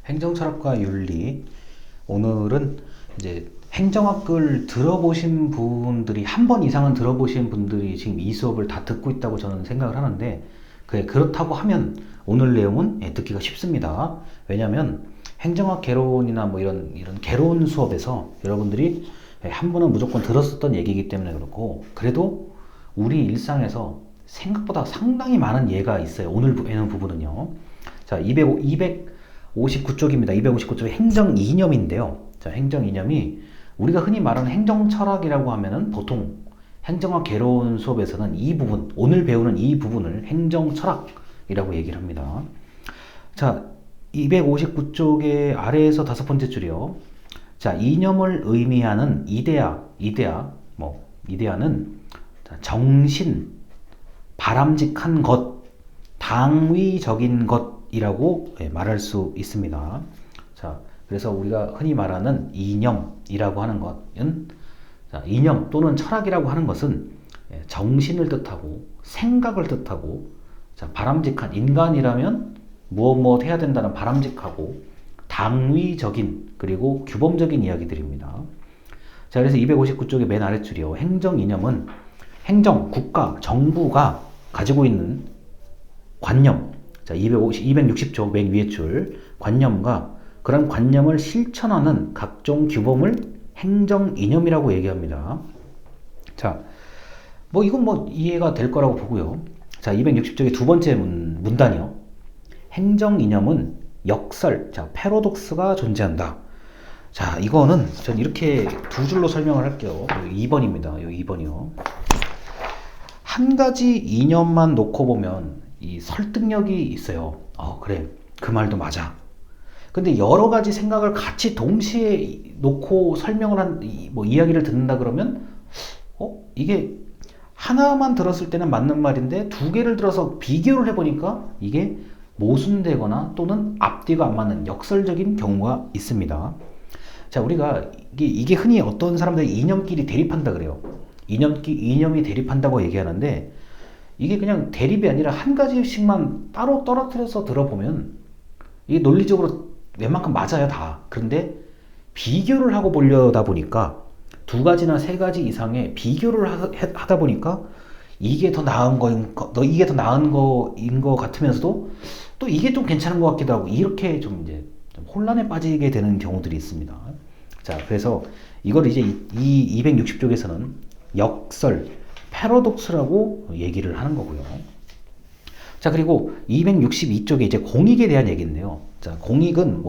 행정철학과 윤리. 오늘은 이제 행정학을 들어보신 분들이 한 번 이상은 들어보신 분들이 지금 이 수업을 다 듣고 있다고 저는 생각을 하는데, 그렇다고 하면 오늘 내용은 듣기가 쉽습니다. 왜냐하면 행정학 개론이나 뭐 이런 개론 수업에서 여러분들이 한 번은 무조건 들었었던 얘기이기 때문에 그렇고, 그래도 우리 일상에서 생각보다 상당히 많은 예가 있어요. 오늘 배우는 부분은요. 자, 259쪽입니다. 259쪽이 행정 이념인데요. 자, 행정 이념이 우리가 흔히 말하는 행정 철학이라고 하면은 보통 행정학 개론 수업에서는 이 부분, 오늘 배우는 이 부분을 행정 철학이라고 얘기를 합니다. 자, 259쪽의 아래에서 다섯 번째 줄이요. 자, 이념을 의미하는 이데아는 정신, 바람직한 것, 당위적인 것이라고 말할 수 있습니다. 자, 그래서 우리가 흔히 말하는 이념이라고 하는 것은, 자, 이념 또는 철학이라고 하는 것은 정신을 뜻하고 생각을 뜻하고, 자, 바람직한, 인간이라면 무엇 해야 된다는 바람직하고 당위적인 그리고 규범적인 이야기들입니다. 자, 그래서 259쪽의 맨 아랫줄이요. 행정 이념은 행정, 국가, 정부가 가지고 있는 관념. 자, 260쪽 맨 위에 줄. 관념과 그런 관념을 실천하는 각종 규범을 행정 이념이라고 얘기합니다. 자, 이건 이해가 될 거라고 보고요. 자, 260쪽의 두 번째 문단이요. 행정 이념은 역설, 자, 패러독스가 존재한다. 자, 이거는 전 이렇게 두 줄로 설명을 할게요. 2번입니다. 2번이요. 한 가지 이념만 놓고 보면 이 설득력이 있어요. 그래. 그 말도 맞아. 근데 여러 가지 생각을 같이 동시에 놓고 설명을 이야기를 듣는다 그러면, 이게 하나만 들었을 때는 맞는 말인데 두 개를 들어서 비교를 해보니까 이게 모순되거나 또는 앞뒤가 안 맞는 역설적인 경우가 있습니다. 자, 우리가 이게 흔히 어떤 사람들이 이념끼리 대립한다 그래요. 이념이 대립한다고 얘기하는데, 이게 그냥 대립이 아니라 한 가지씩만 따로 떨어뜨려서 들어보면 이게 논리적으로 웬만큼 맞아요, 다. 그런데 비교를 하고 보려다 보니까 두 가지나 세 가지 이상의 비교를 하다 보니까 이게 더 나은 거인 거 같으면서도 또 이게 좀 괜찮은 것 같기도 하고, 이렇게 좀 혼란에 빠지게 되는 경우들이 있습니다. 자, 그래서 이걸 이제 이 260쪽에서는 역설, 패러독스라고 얘기를 하는 거고요. 자, 그리고 262쪽에 이제 공익에 대한 얘기인데요. 자, 공익은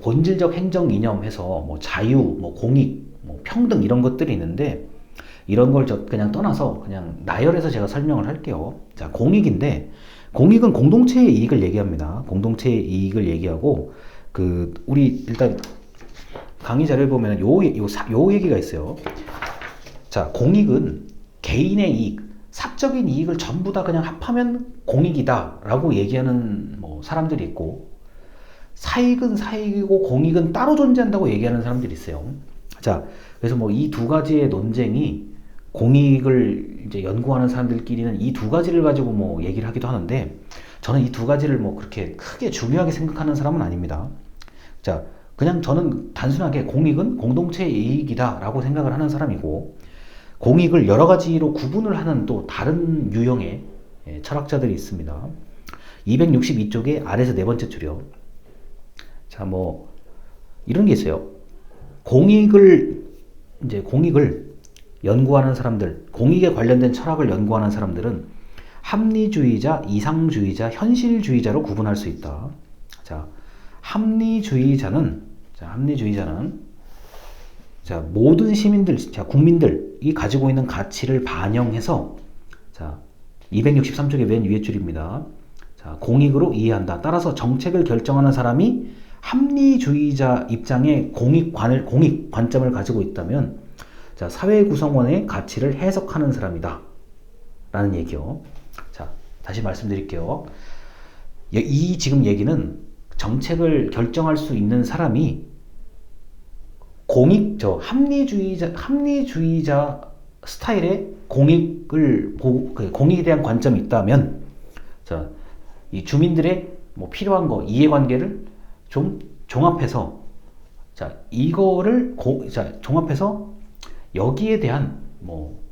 본질적 행정 이념 해서 자유, 공익, 평등 이런 것들이 있는데, 이런 걸 그냥 떠나서 그냥 나열해서 제가 설명을 할게요. 자, 공익인데, 공익은 공동체의 이익을 얘기합니다. 공동체의 이익을 얘기하고, 우리 일단 강의 자료를 보면 요 얘기가 있어요. 자, 공익은 개인의 이익, 사적인 이익을 전부 다 그냥 합하면 공익이다 라고 얘기하는 사람들이 있고, 사익은 사익이고 공익은 따로 존재한다고 얘기하는 사람들이 있어요. 자, 그래서 이 두 가지의 논쟁이, 공익을 이제 연구하는 사람들끼리는 이 두 가지를 가지고 얘기를 하기도 하는데, 저는 이 두 가지를 그렇게 크게 중요하게 생각하는 사람은 아닙니다. 자, 그냥 저는 단순하게 공익은 공동체의 이익이다 라고 생각을 하는 사람이고, 공익을 여러 가지로 구분을 하는 또 다른 유형의 철학자들이 있습니다. 262쪽에 아래에서 네 번째 줄이요. 자, 이런 게 있어요. 공익을 연구하는 사람들, 공익에 관련된 철학을 연구하는 사람들은 합리주의자, 이상주의자, 현실주의자로 구분할 수 있다. 자, 합리주의자는 모든 시민들, 국민들이 가지고 있는 가치를 반영해서, 자, 263쪽의 맨 위에 줄입니다. 자, 공익으로 이해한다. 따라서 정책을 결정하는 사람이 합리주의자 입장의 공익 관점을 가지고 있다면, 자, 사회 구성원의 가치를 해석하는 사람이다 라는 얘기요. 자, 다시 말씀드릴게요. 이 지금 얘기는 정책을 결정할 수 있는 사람이 합리주의자 스타일의 공익에 대한 관점이 있다면, 자, 이 주민들의 필요한 거, 이해관계를 좀 종합해서 자 이거를 자 종합해서 여기에 대한 뭐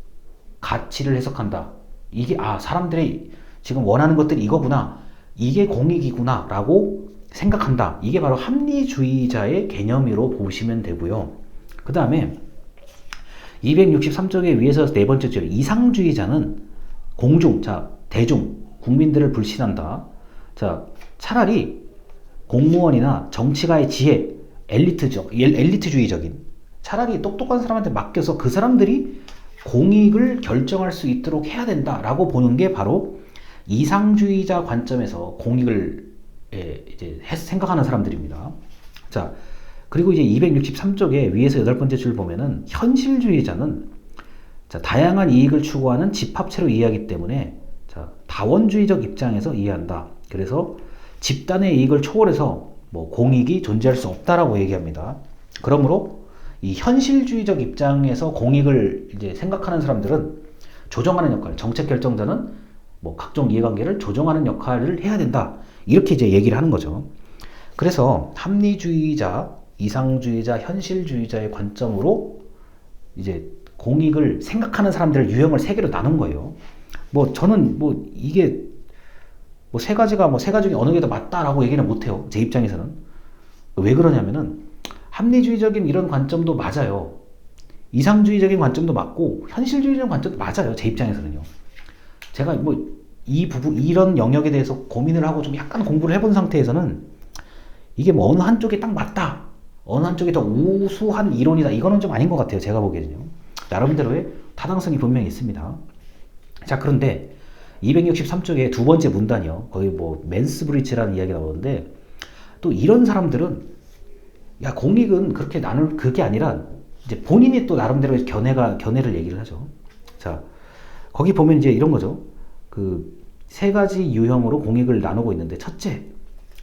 가치를 해석한다. 이게 사람들이 지금 원하는 것들이 이거구나. 이게 공익이구나 라고 생각한다. 이게 바로 합리주의자의 개념으로 보시면 되고요. 그 다음에 263쪽에 위에서 네 번째 줄 이상주의자는 공중, 자 대중, 국민들을 불신한다. 자 차라리 공무원이나 정치가의 지혜, 엘리트주의적인 차라리 똑똑한 사람한테 맡겨서 그 사람들이 공익을 결정할 수 있도록 해야 된다라고 보는 게 바로 이상주의자 관점에서 공익을 이제 생각하는 사람들입니다. 자, 그리고 이제 263쪽에 위에서 여덟 번째 줄 보면은 현실주의자는 자, 다양한 이익을 추구하는 집합체로 이해하기 때문에 자, 다원주의적 입장에서 이해한다. 그래서 집단의 이익을 초월해서 뭐 공익이 존재할 수 없다라고 얘기합니다. 그러므로 이 현실주의적 입장에서 공익을 이제 생각하는 사람들은 조정하는 역할, 정책 결정자는 뭐 각종 이해관계를 조정하는 역할을 해야 된다. 이렇게 이제 얘기를 하는 거죠. 그래서 합리주의자, 이상주의자, 현실주의자의 관점으로 이제 공익을 생각하는 사람들을 유형을 세 개로 나눈 거예요. 뭐 저는 뭐 이게 뭐 세 가지가 뭐 세 가지 중에 어느 게 더 맞다라고 얘기는 못 해요. 제 입장에서는. 왜 그러냐면은 합리주의적인 이런 관점도 맞아요. 이상주의적인 관점도 맞고 현실주의적인 관점도 맞아요. 제 입장에서는요. 제가 뭐 이 부분 이런 영역에 대해서 고민을 하고 좀 약간 공부를 해본 상태에서는 이게 뭐 어느 한쪽에 딱 맞다. 어느 한쪽이 더 우수한 이론이다. 이거는 좀 아닌 것 같아요. 제가 보기에는요. 나름대로의 타당성이 분명히 있습니다. 자, 그런데 263쪽에 두 번째 문단이요. 거기 뭐 맨스브리치라는 이야기가 나오는데 또 이런 사람들은 야, 공익은 그렇게 나눌 그게 아니라 이제 본인이 또 나름대로 견해를 얘기를 하죠. 자, 거기 보면 이제 이런 거죠. 그 세 가지 유형으로 공익을 나누고 있는데 첫째,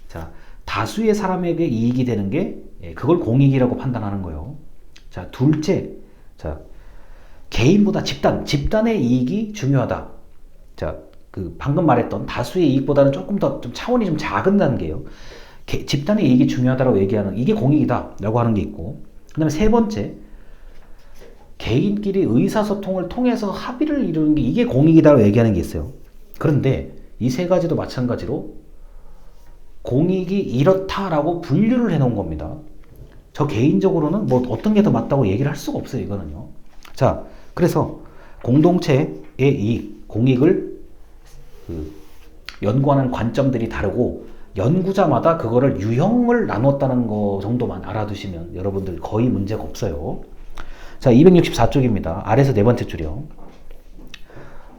자 다수의 사람에게 이익이 되는 게 그걸 공익이라고 판단하는 거예요. 자 둘째, 자 개인보다 집단의 이익이 중요하다. 자 그 방금 말했던 다수의 이익보다는 조금 더 좀 차원이 좀 작은 단계예요. 집단의 이익이 중요하다고 얘기하는 이게 공익이다라고 하는 게 있고, 그다음에 세 번째, 개인끼리 의사소통을 통해서 합의를 이루는 게 이게 공익이다라고 얘기하는 게 있어요. 그런데 이 세 가지도 마찬가지로 공익이 이렇다라고 분류를 해놓은 겁니다. 저 개인적으로는 뭐 어떤 게 더 맞다고 얘기를 할 수가 없어요. 이거는요. 자, 그래서 공동체의 이익, 공익을 연구하는 관점들이 다르고 연구자마다 그거를 유형을 나눴다는 거 정도만 알아두시면 여러분들 거의 문제가 없어요. 자, 264쪽입니다. 아래서 네 번째 줄이요.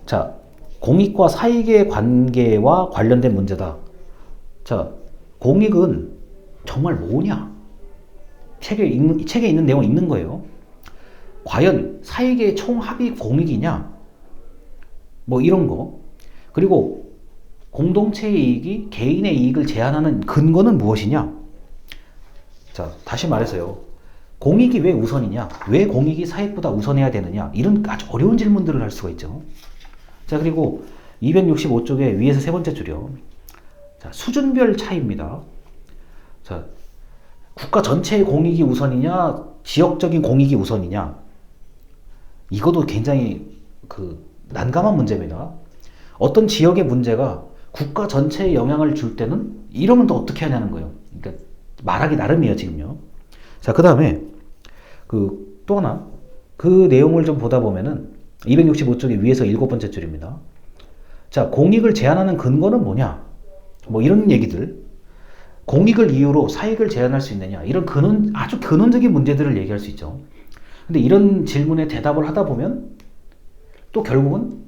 자, 공익과 사익의 관계와 관련된 문제다. 자, 공익은 정말 뭐냐? 책에 있는 내용 있는 거예요. 과연 사익의 총합이 공익이냐? 뭐 이런 거. 그리고 공동체의 이익이 개인의 이익을 제한하는 근거는 무엇이냐? 자, 다시 말해서요. 공익이 왜 우선이냐? 왜 공익이 사익보다 우선해야 되느냐? 이런 아주 어려운 질문들을 할 수가 있죠. 자, 그리고 265쪽에 위에서 세 번째 줄이요. 자, 수준별 차이입니다. 자, 국가 전체의 공익이 우선이냐, 지역적인 공익이 우선이냐. 이것도 굉장히 난감한 문제입니다. 어떤 지역의 문제가 국가 전체에 영향을 줄 때는 이러면 또 어떻게 하냐는 거예요. 그러니까 말하기 나름이에요, 지금요. 자, 그 다음에 또 하나 그 내용을 좀 보다 보면은 265쪽의 위에서 일곱 번째 줄입니다. 자, 공익을 제한하는 근거는 뭐냐? 뭐 이런 얘기들. 공익을 이유로 사익을 제한할 수 있느냐? 이런 아주 근원적인 문제들을 얘기할 수 있죠. 근데 이런 질문에 대답을 하다 보면 또 결국은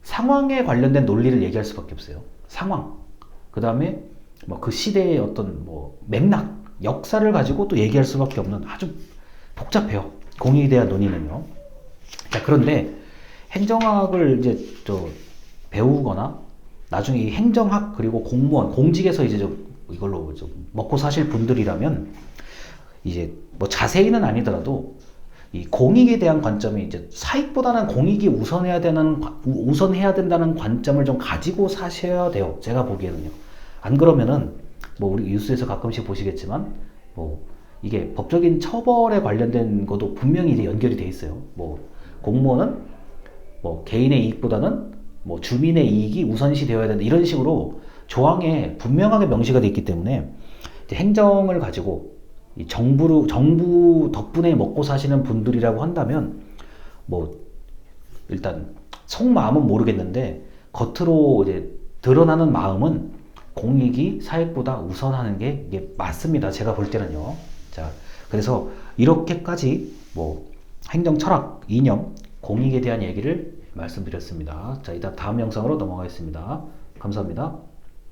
상황에 관련된 논리를 얘기할 수밖에 없어요. 상황. 그 다음에 뭐 그 시대의 어떤 뭐 맥락, 역사를 가지고 또 얘기할 수밖에 없는 아주 복잡해요. 공익에 대한 논의는요. 자, 그런데 행정학을 이제 배우거나 나중에 이 행정학 그리고 공무원, 공직에서 이제 이걸로 좀 먹고 사실 분들이라면 이제 뭐 자세히는 아니더라도 이 공익에 대한 관점이 이제 사익보다는 공익이 우선해야 된다는 관점을 좀 가지고 사셔야 돼요. 제가 보기에는요. 안 그러면은 뭐 우리 뉴스에서 가끔씩 보시겠지만 뭐 이게 법적인 처벌에 관련된 것도 분명히 이제 연결이 돼 있어요. 뭐 공무원은 뭐 개인의 이익보다는 뭐 주민의 이익이 우선시 되어야 된다 이런 식으로 조항에 분명하게 명시가 돼 있기 때문에 이제 행정을 가지고 이 정부 덕분에 먹고 사시는 분들이라고 한다면 뭐 일단 속마음은 모르겠는데 겉으로 이제 드러나는 마음은 공익이 사익보다 우선하는 게 이게 맞습니다. 제가 볼 때는요. 자, 그래서 이렇게까지 뭐 행정 철학, 이념, 공익에 대한 얘기를 말씀드렸습니다. 자, 일단 다음 영상으로 넘어가겠습니다. 감사합니다.